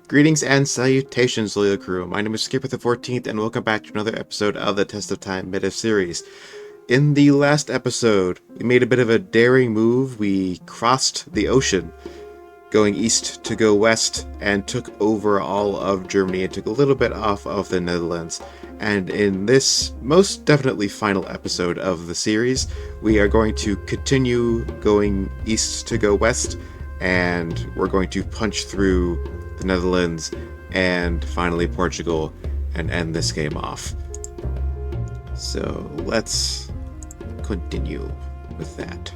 Greetings and salutations, loyal crew. My name is Skipper the 14th, and welcome back to another episode of the Test of Time Metaseries. In the last episode, we made a bit of a daring move. We crossed the ocean, going east to go west, and took over all of Germany and took a little bit off of the Netherlands. And in this most definitely final episode of the series, we are going to continue going east to go west, and we're going to punch through the Netherlands and finally Portugal and end this game off. So let's continue with that.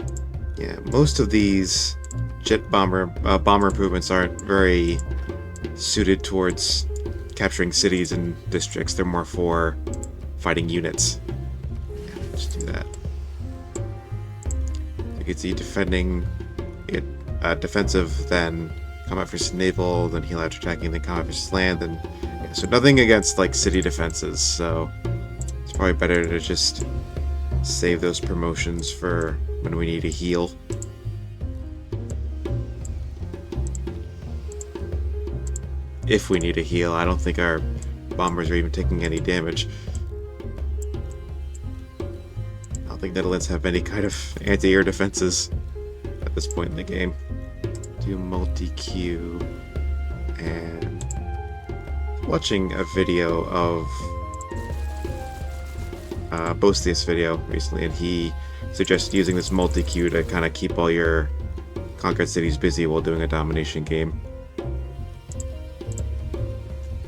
Yeah, most of these jet bomber improvements aren't very suited towards capturing cities and districts. They're more for fighting units. Yeah, let's do that. You can see defending it, defensive, then combat versus naval, then heal after attacking, then combat versus land, then yeah, so nothing against like city defenses. So it's probably better to just save those promotions for when we need a heal. If we need a heal, I don't think our bombers are even taking any damage. I don't think Netherlands have any kind of anti-air defenses at this point in the game. Do multi-queue, and watching a video of Bostius video recently, and he suggested using this multi-queue to kind of keep all your conquered cities busy while doing a domination game.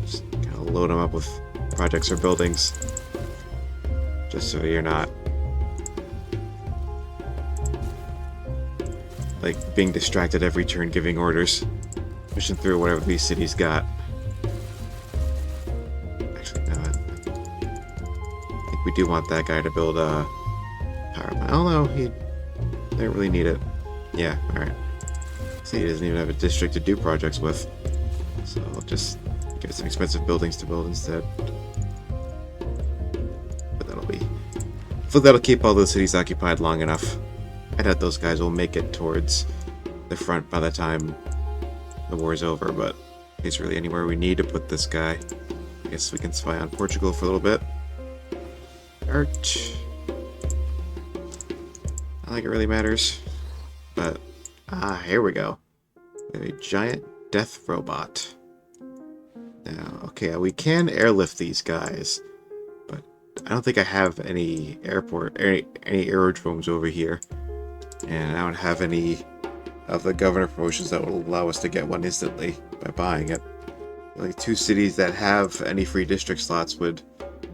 Just kind of load them up with projects or buildings, just so you're not like being distracted every turn giving orders, pushing through whatever these cities got. Actually, no, I think we do want that guy to build a power plant. Oh no, he didn't really need it. Yeah, alright. See, he doesn't even have a district to do projects with, so I'll just get some expensive buildings to build instead. But that'll keep all those cities occupied long enough. I doubt those guys will make it towards the front by the time the war's over, but it's really anywhere we need to put this guy. I guess we can spy on Portugal for a little bit. Art. Not like it really matters, but here we go. We have a giant death robot. Now, okay, we can airlift these guys, but I don't think I have any any aerodromes over here. And I don't have any of the governor promotions that will allow us to get one instantly by buying it. Like two cities that have any free district slots would...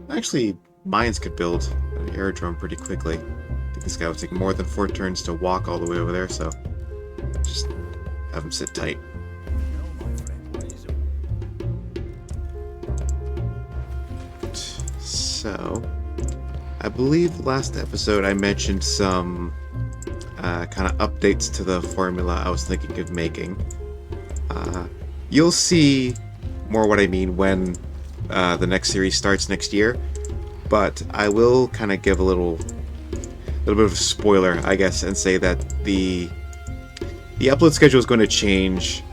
Actually, mines could build an aerodrome pretty quickly. I think this guy would take more than 4 turns to walk all the way over there, so just have him sit tight. So, I believe last episode I mentioned some kind of updates to the formula I was thinking of making. You'll see more what I mean when the next series starts next year, but I will kind of give a little bit of a spoiler, I guess, and say that the upload schedule is going to change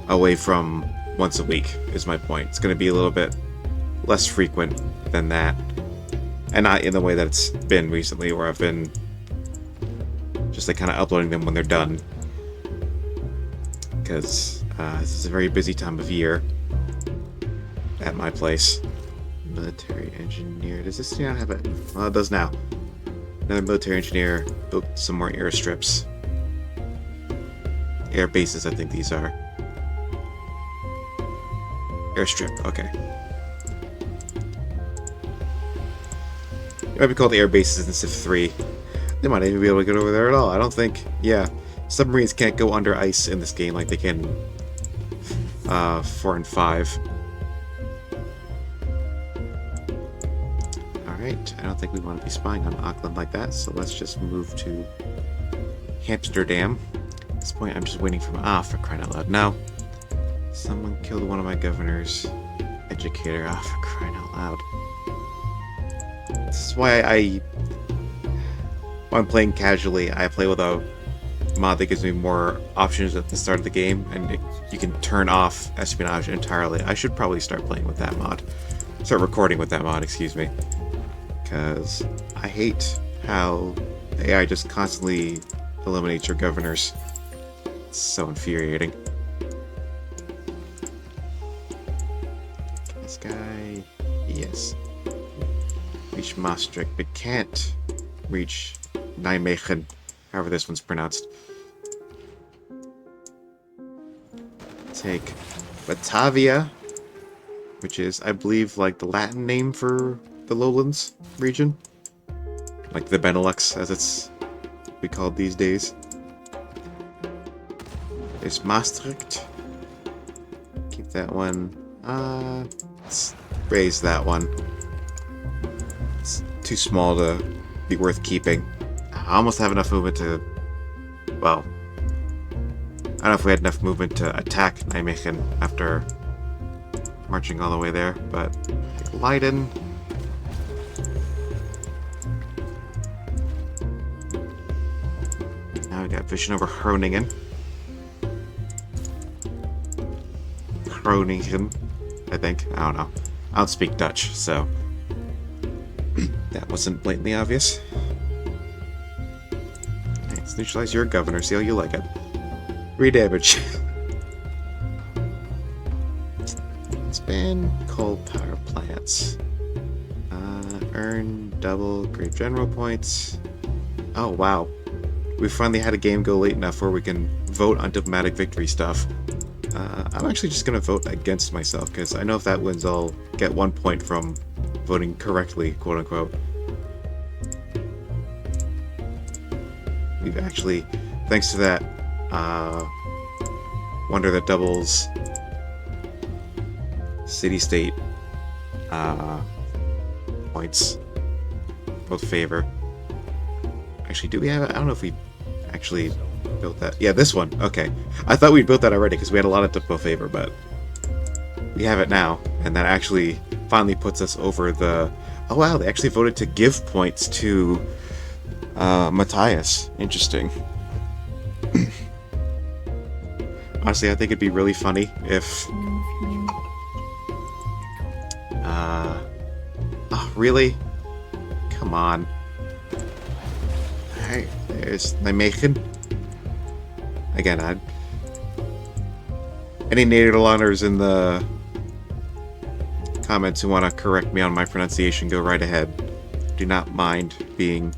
away from once a week, is my point. It's going to be a little bit less frequent than that, and not in the way that it's been recently, where I've been just like kind of uploading them when they're done, because this is a very busy time of year at my place. Military engineer. Does this not have it? Well, it does now. Another military engineer built some more airstrips. Air bases, I think these are. Airstrip, okay. It might be called air bases in Civ 3. They might not even be able to get over there at all. I don't think... Yeah. Submarines can't go under ice in this game like they can in 4 and 5. Alright, I don't think we want to be spying on Auckland like that, so let's just move to Amsterdam. At this point, I'm just waiting for for crying out loud. No. Someone killed one of my governors. Educator. For crying out loud. This is why when I'm playing casually, I play with a mod that gives me more options at the start of the game, and you can turn off espionage entirely. I should probably start playing with that mod. Start recording with that mod, excuse me. Because I hate how AI just constantly eliminates your governors. It's so infuriating. This guy... yes. Reach Maastricht, but can't reach Nijmegen, however this one's pronounced. Take Batavia, which is, I believe, like the Latin name for the Lowlands region. Like the Benelux, as it's we called these days. There's Maastricht. Keep that one. Let's raise that one. It's too small to be worth keeping. I almost have enough movement to... well... I don't know if we had enough movement to attack Nijmegen after marching all the way there, but... Leiden... now we got vision over Groningen. Groningen, I think. I don't know. I don't speak Dutch, so... that wasn't blatantly obvious. Let's neutralize your governor, see how you like it. Redamage. Expand coal power plants. Earn double Great General points. Oh, wow. We finally had a game go late enough where we can vote on diplomatic victory stuff. I'm actually just going to vote against myself, because I know if that wins, I'll get 1 point from voting correctly, quote-unquote. We've actually, thanks to that wonder that doubles city-state points, both favor. Actually, do we have it? I don't know if we actually built that. Yeah, this one. Okay. I thought we built that already because we had a lot of diplo favor, but we have it now, and that actually finally puts us over the... oh wow, they actually voted to give points to Matthias. Interesting. Honestly, I think it'd be really funny if... oh, really? Come on. Alright, there's Nijmegen. Again, any Nederlanders in the comments who want to correct me on my pronunciation, go right ahead. Do not mind being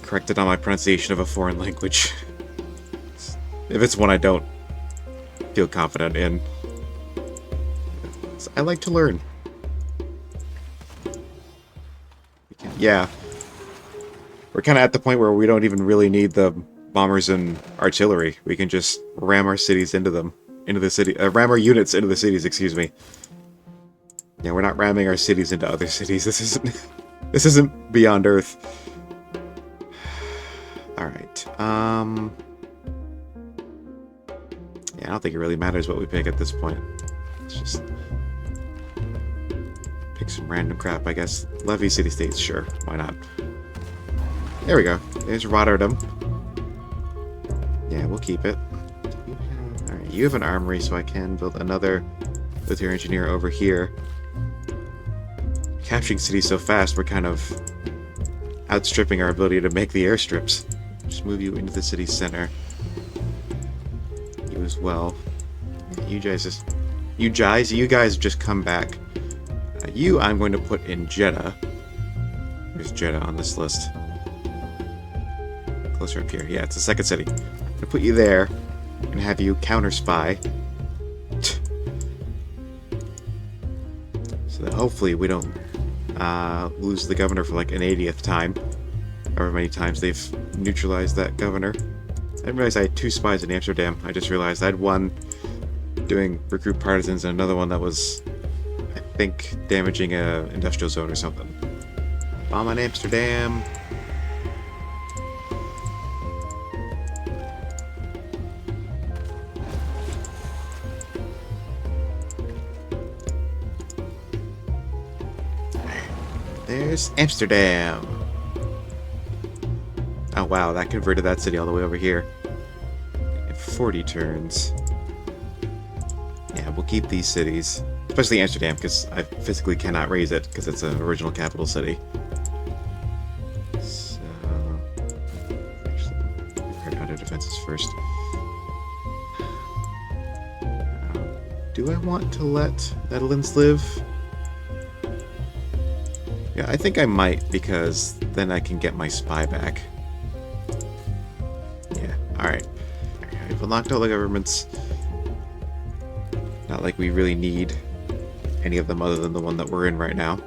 corrected on my pronunciation of a foreign language. If it's one I don't feel confident in. I like to learn. Yeah. We're kind of at the point where we don't even really need the bombers and artillery. We can just ram our cities into them. Into the city. Ram our units into the cities, excuse me. Yeah, we're not ramming our cities into other cities. This isn't... this isn't Beyond Earth. Alright. Yeah, I don't think it really matters what we pick at this point. Let's just pick some random crap, I guess. Levy city-states, sure. Why not? There we go. There's Rotterdam. Yeah, we'll keep it. Alright, you have an armory, so I can build another military engineer over here. Capturing cities so fast, we're kind of outstripping our ability to make the airstrips. Just move you into the city center. You as well. You guys just come back. You, I'm going to put in Jeddah. Where's Jeddah on this list? Closer up here. Yeah, it's the second city. I'm going to put you there and have you counter-spy. So that hopefully we don't lose the governor for like an 80th time. However many times they've neutralized that governor. I didn't realize I had 2 spies in Amsterdam. I just realized I had one doing recruit partisans and another one that was, I think, damaging a industrial zone or something. Bomb on Amsterdam. There's Amsterdam. Oh wow, that converted that city all the way over here. In 40 turns. Yeah, we'll keep these cities. Especially Amsterdam, because I physically cannot raise it, because it's an original capital city. So... actually, repair under defenses first. Do I want to let Netherlands live? Yeah, I think I might, because then I can get my spy back. Yeah, alright. We've unlocked all the governments. Not like we really need any of them other than the one that we're in right now.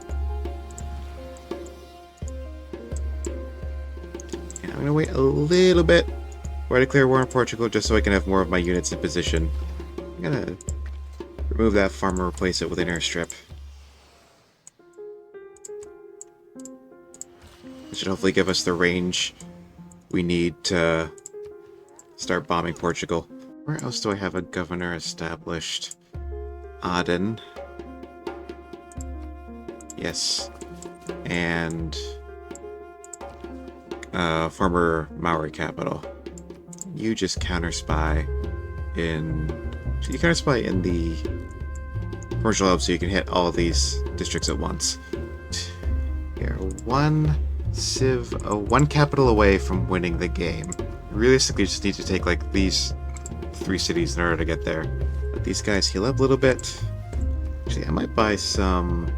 And I'm gonna wait a little bit before I declare war on Portugal, just so I can have more of my units in position. I'm gonna remove that farm and replace it with an airstrip. It should hopefully give us the range we need to start bombing Portugal. Where else do I have a governor established? Aden. Yes. And former Maori capital. You just counter-spy in... So you counter-spy in the commercial hub so you can hit all of these districts at once. You're one capital away from winning the game. Realistically, you just need to take like these 3 cities in order to get there. Let these guys heal up a little bit. Actually, I might buy some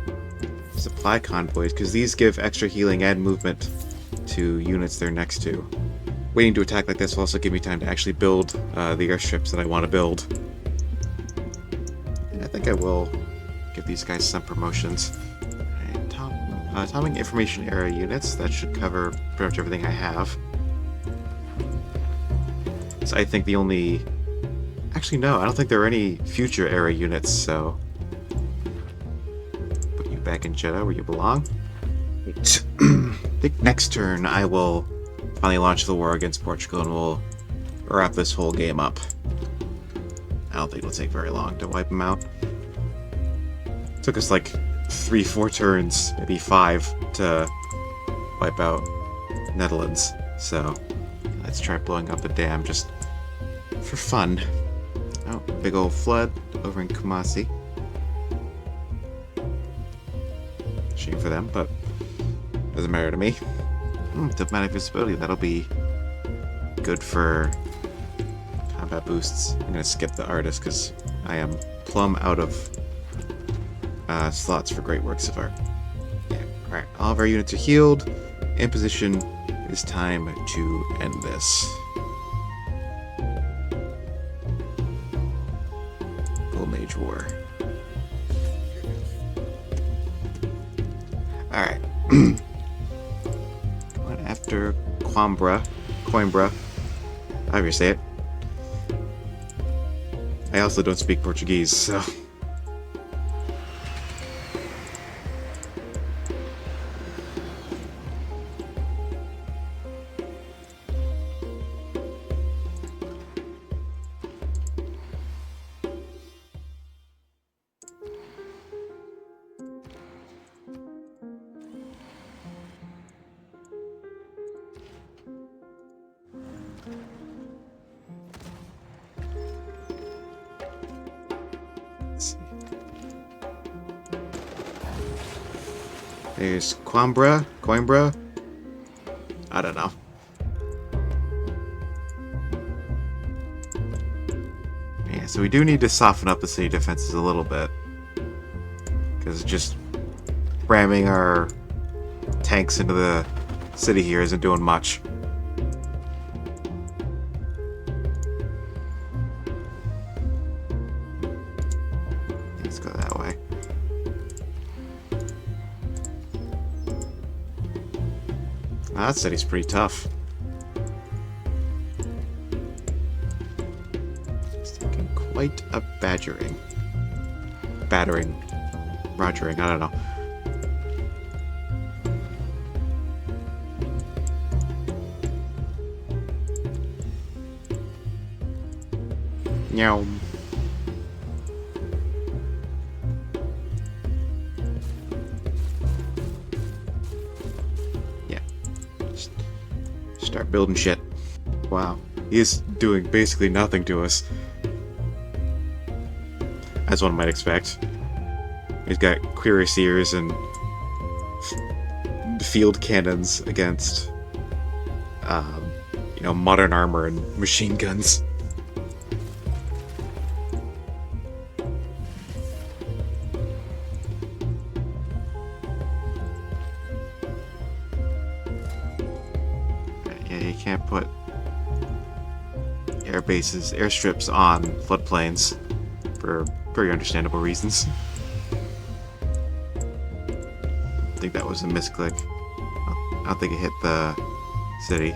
supply convoys, because these give extra healing and movement to units they're next to. Waiting to attack like this will also give me time to actually build the airstrips that I want to build. And I think I will give these guys some promotions. Atomic Information Era units, that should cover pretty much everything I have. So I think the only... Actually, no, I don't think there are any future era units, so... Put you back in Jeddah where you belong. I think next turn I will finally launch the war against Portugal and we'll wrap this whole game up. I don't think it'll take very long to wipe them out. Took us like 3-4 turns, maybe 5, to wipe out Netherlands. So let's try blowing up a dam just for fun. Oh, big old flood over in Kumasi. Shame for them, but doesn't matter to me. Diplomatic visibility, that'll be good for combat boosts. I'm gonna skip the artist because I am plumb out of slots for great works of art. Yeah. Alright, all of our units are healed. In position. It is time to end this. Full Mage War. Alright. Going after Coimbra. However you say it. I also don't speak Portuguese, so... There's Coimbra? I don't know. Yeah, so we do need to soften up the city defenses a little bit. Because just ramming our tanks into the city here isn't doing much. Let's go that way. That city's pretty tough. It's taking quite a battering. Rogering, I don't know. Meow. Start building shit. Wow. He's doing basically nothing to us. As one might expect. He's got cuirassiers and field cannons against, modern armor and machine guns. Yeah, you can't put airstrips on floodplains for very understandable reasons. I think that was a misclick. I don't think it hit the city.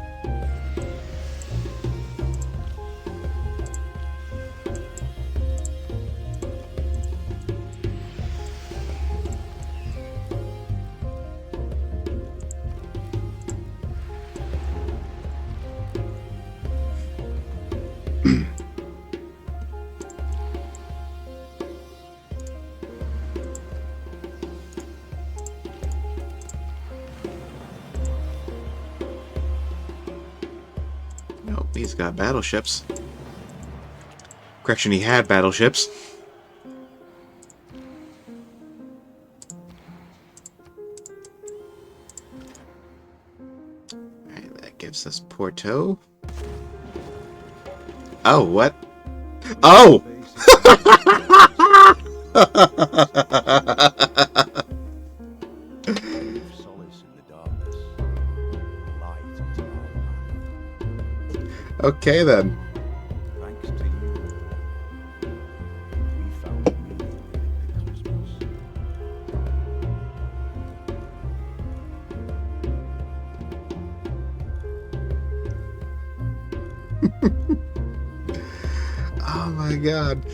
Nope, he's got battleships. Correction, he had battleships. Alright, that gives us Porto. Oh, what? Oh! Okay then. Thanks to you, we found meaning in Christmas. Oh my god.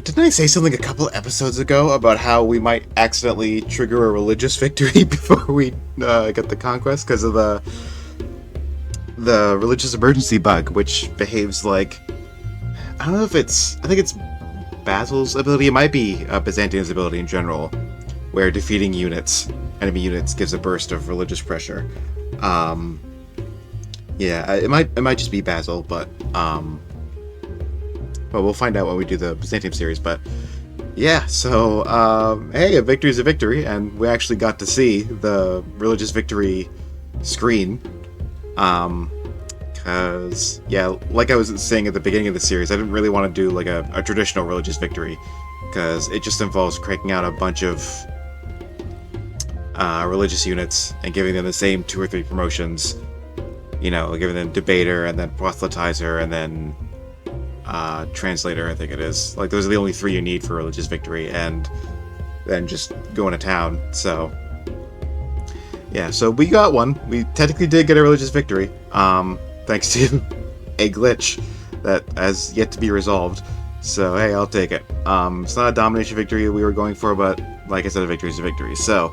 Didn't I say something a couple episodes ago about how we might accidentally trigger a religious victory before we get the conquest because of the religious emergency bug, which behaves like, I don't know if it's, I think it's Basil's ability. It might be Byzantium's ability in general, where defeating enemy units, gives a burst of religious pressure. Yeah, it might just be Basil, but we'll find out when we do the Byzantium series. But yeah, so hey, a victory is a victory, and we actually got to see the religious victory screen. Because, yeah, like I was saying at the beginning of the series, I didn't really want to do like a traditional religious victory, because it just involves cranking out a bunch of religious units and giving them the same 2 or 3 promotions, giving them debater and then proselytizer and then translator, I think it is. Like, those are the only 3 you need for religious victory, and then just going to town. So yeah, so we got one. We technically did get a religious victory, thanks to a glitch that has yet to be resolved. So hey, I'll take it. It's not a domination victory we were going for, but like I said, a victory is a victory. So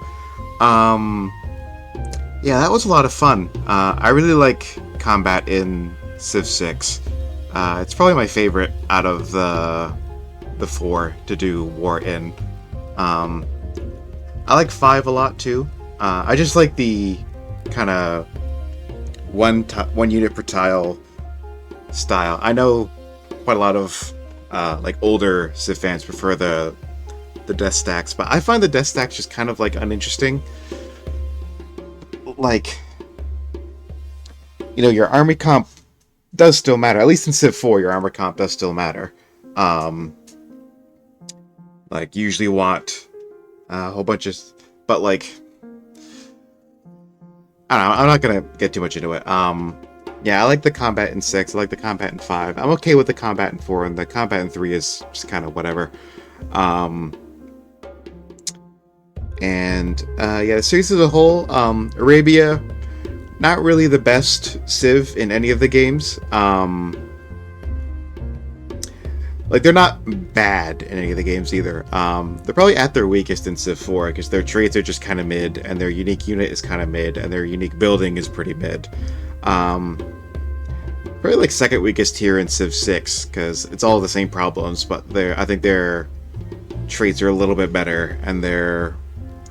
yeah, that was a lot of fun. I really like combat in Civ 6. It's probably my favorite out of the 4 to do war in. I like 5 a lot too. I just like the kind of one unit per tile style. I know quite a lot of like older Civ fans prefer the death stacks, but I find the death stacks just kind of like uninteresting. Like, your army comp does still matter. At least in Civ 4, your armor comp does still matter. Like, you usually want a whole bunch of, but like, I don't know, I'm not gonna get too much into it. Yeah, I like the combat in 6, I like the combat in 5. I'm okay with the combat in 4, and the combat in 3 is just kind of whatever. And yeah, the series as a whole, Arabia, not really the best Civ in any of the games. Like, they're not bad in any of the games either. They're probably at their weakest in Civ 4, because their traits are just kind of mid, and their unique unit is kind of mid, and their unique building is pretty mid. Probably like second weakest here in Civ 6, because it's all the same problems, but I think their traits are a little bit better, and their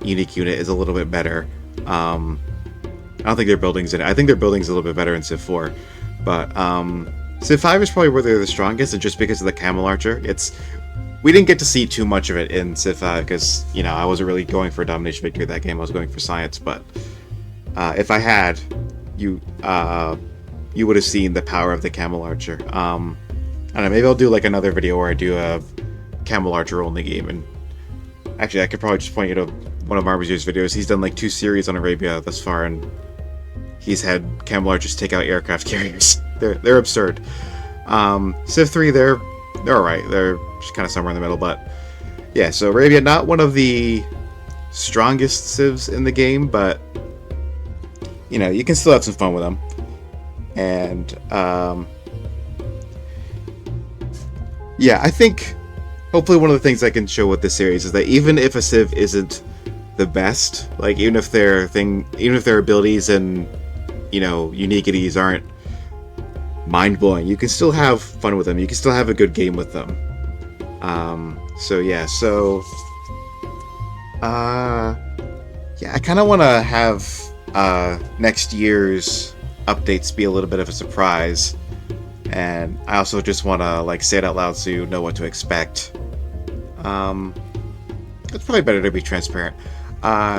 unique unit is a little bit better. I don't think their building's in it. I think their building's a little bit better in Civ 4. But Civ 5 is probably where they're the strongest, and just because of the Camel Archer, we didn't get to see too much of it in Civ 5 because, I wasn't really going for a domination victory that game. I was going for science, but if I had, you would have seen the power of the Camel Archer. I don't know, maybe I'll do like another video where I do a Camel Archer only game, and actually I could probably just point you to one of Marbu's videos. He's done like 2 series on Arabia thus far, and he's had Camel Archers take out aircraft carriers. They're absurd. Civ 3, they're alright. They're just kind of somewhere in the middle, but yeah, so Arabia, not one of the strongest civs in the game, but you can still have some fun with them. And yeah, I think hopefully one of the things I can show with this series is that even if a civ isn't the best, like even if their abilities and uniquities aren't mind-blowing, you can still have fun with them. You can still have a good game with them. Yeah, I kind of want to have next year's updates be a little bit of a surprise, and I also just want to say it out loud so you know what to expect. It's probably better to be transparent.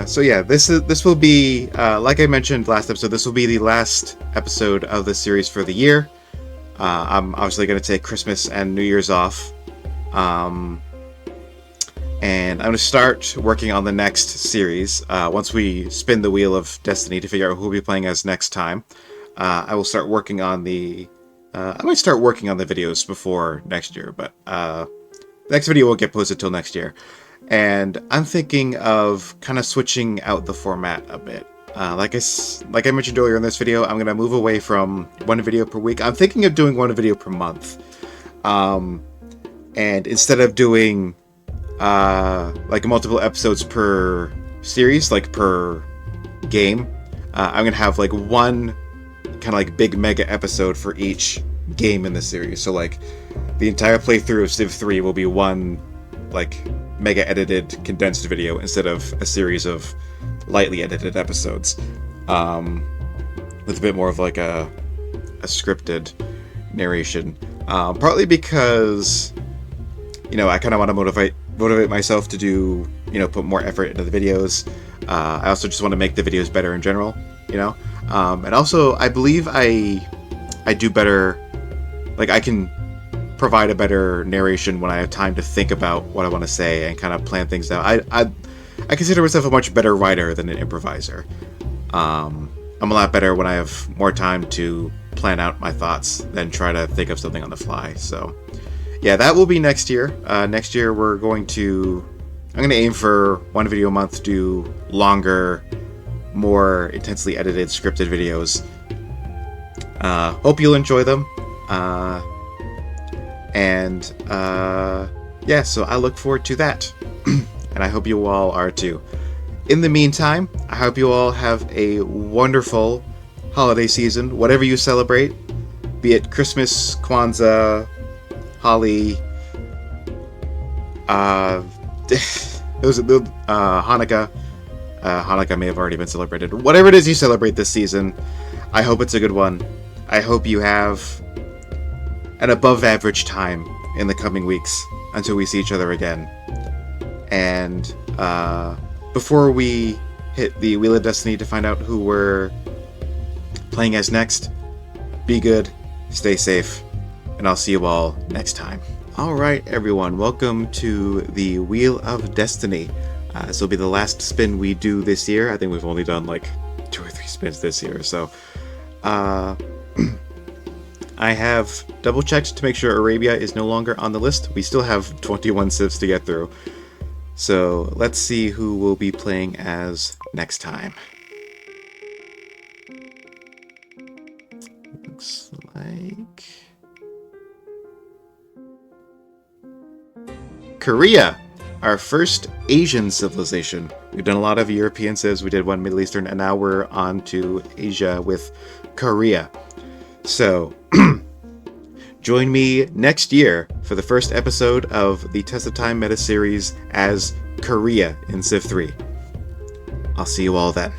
So yeah, this will be like I mentioned last episode. This will be the last episode of the series for the year. I'm obviously going to take Christmas and New Year's off. And I'm going to start working on the next series. Once we spin the wheel of destiny to figure out who we'll be playing as next time, I will start working on I might start working on the videos before next year, but the next video won't get posted till next year. And I'm thinking of kind of switching out the format a bit. Like I mentioned earlier in this video, I'm going to move away from 1 video per week. I'm thinking of doing 1 video per month. And instead of doing multiple episodes per series, like per game, I'm going to have one kind of big mega episode for each game in the series. So the entire playthrough of Civ 3 will be one mega edited condensed video instead of a series of lightly edited episodes, with a bit more of a scripted narration. Partly because I kind of want to motivate myself to do put more effort into the videos. I also just want to make the videos better in general, and also I believe I do better. I can provide a better narration when I have time to think about what I want to say and kind of plan things out. I consider myself a much better writer than an improviser. I'm a lot better when I have more time to plan out my thoughts than try to think of something on the fly. So yeah, that will be next year. Next year I'm going to aim for 1 video a month, do longer, more intensely edited scripted videos. Hope you'll enjoy them. Yeah, so I look forward to that. And I hope you all are too. In the meantime, I hope you all have a wonderful holiday season, whatever you celebrate, be it Christmas, Kwanzaa, Holly, Hanukkah. Hanukkah may have already been celebrated. Whatever it is you celebrate this season, I hope it's a good one. I hope you have an above average time in the coming weeks until we see each other again. And before we hit the Wheel of Destiny to find out who we're playing as next, be good, stay safe, and I'll see you all next time. Alright everyone, welcome to the Wheel of Destiny. This will be the last spin we do this year. I think we've only done 2 or 3 spins this year, so I have double checked to make sure Arabia is no longer on the list. We still have 21 civs to get through. So let's see who we'll be playing as next time. Looks like Korea, our first Asian civilization. We've done a lot of European civs, we did 1 Middle Eastern, and now we're on to Asia with Korea. So join me next year for the first episode of the Test of Time Metaseries as Korea in Civ 3. I'll see you all then.